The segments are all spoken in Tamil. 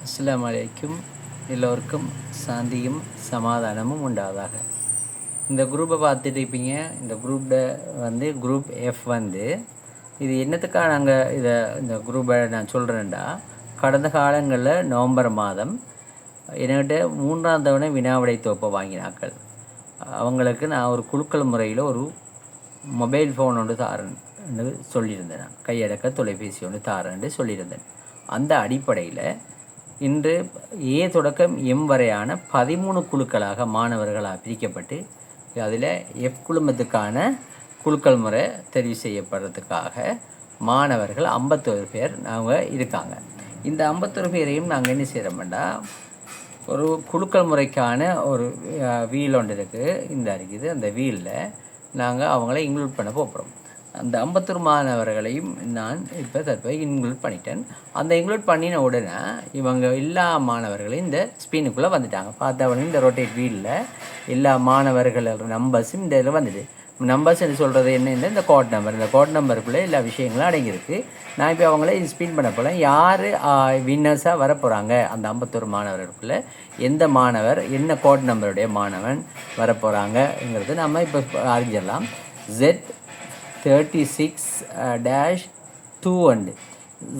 அஸ்ஸலாமு அலைக்கும். எல்லோருக்கும் சாந்தியும் சமாதானமும் உண்டாதாக. இந்த குரூப்பை பார்த்துட்டு இருப்பீங்க. இந்த குரூப்பில் குரூப் எஃப் இது என்னத்துக்காக நாங்கள் இந்த குரூப்பை நான் சொல்கிறேன்டா, கடந்த காலங்களில் நவம்பர் மாதம் என்கிட்ட 3ஆம் தவணை வினாவிடை தொகுப்பை வாங்கினாக்கள். அவங்களுக்கு நான் ஒரு குலுக்கல் முறையில் ஒரு மொபைல் ஃபோன் ஒன்று தாரேன்னு சொல்லியிருந்தேன். நான் கையடக்க தொலைபேசி ஒன்று தாரேன்னு சொல்லியிருந்தேன். அந்த அடிப்படையில் இன்று ஏ தொடக்கம் எம் வரையான 13 குழுக்களாக மாணவர்களாக பிரிக்கப்பட்டு அதில் எஃப் குழுமத்துக்கான குழுக்கள் முறை தெரிவு செய்யப்படுறதுக்காக மாணவர்கள் 51 பேர் நாங்கள் இருக்காங்க. இந்த 51 பேரையும் நாங்கள் என்ன செய்கிறோம்னா, ஒரு குழுக்கள் முறைக்கான ஒரு வீல் ஒன்று இருக்குது. அந்த வீலில் நாங்கள் அவங்கள இன்க்ளூட் பண்ண போகிறோம். அந்த 51 மாணவர்களையும் நான் இப்போ தற்போது இன்க்ளூட் பண்ணிட்டேன். அந்த இன்க்ளூட் பண்ணின உடனே இவங்க எல்லா மாணவர்களையும் இந்த ஸ்பீனுக்குள்ளே வந்துட்டாங்க. பார்த்தவொடனே இந்த ரொட்டேட் வீலில் எல்லா மாணவர்களோட நம்பர்ஸும் இந்த இதில் வந்துட்டு, நம்பர்ஸ்ன்னு சொல்கிறது என்ன, இந்த கோட் நம்பர், இந்த கோட் நம்பருக்குள்ளே எல்லா விஷயங்களும் அடங்கியிருக்கு. நான் இப்போ அவங்கள ஸ்பீன் பண்ண போல யார் வின்னர்ஸாக வரப்போகிறாங்க, அந்த 51 மாணவர்களுக்குள்ளே எந்த மாணவர் என்ன கோட் நம்பருடைய மாணவன் வரப்போகிறாங்கங்கிறது நம்ம இப்போ அறிஞ்சிடலாம். Z36-2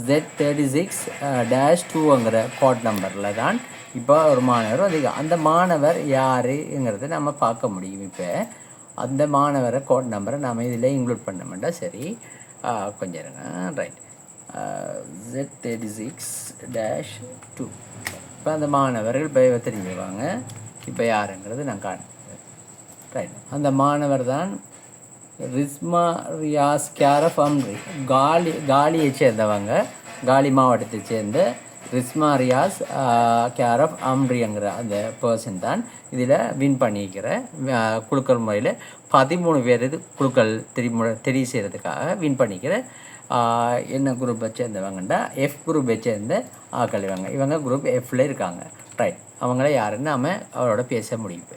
Z36-2ங்கிற கோட் நம்பரில் தான் இப்போ ஒரு மாணவர் அதிகம். அந்த மாணவர் யாருங்கிறத நம்ம பார்க்க முடியும். இப்போ அந்த மாணவரை கோட் நம்பரை நாம் இதில் இன்க்ளூட் பண்ணோம்னா சரி. கொஞ்சம் இருங்க. ரைட். Z36-2 இப்போ அந்த மாணவர்கள் இப்போ தெரிஞ்சுவாங்க இப்போ யாருங்கிறது நான் காட்டுறேன். ரைட். அந்த மாணவர் தான் ரிஸ்மா ரியாஸ் கேரஃப் அம்ரி. காலியை சேர்ந்தவங்க, காலி மாவட்டத்தை சேர்ந்த ரிஸ்மா ரியாஸ் கேரஃப் அம்ரிங்கிற அந்த பர்சன் தான் இதில் வின் பண்ணிக்கிற குழுக்கள் முறையில் 13 பேர் குழுக்கள் தெரிவு செய்கிறதுக்காக வின் பண்ணிக்கிற என்ன குரூப்பை சேர்ந்தவங்கண்டா எஃப் குரூப்பை சேர்ந்த ஆக்கள். இவங்க குரூப் எஃப்ல இருக்காங்க. ரைட். அவங்கள யாருன்னு நாம் அவரோட பேச முடியும்.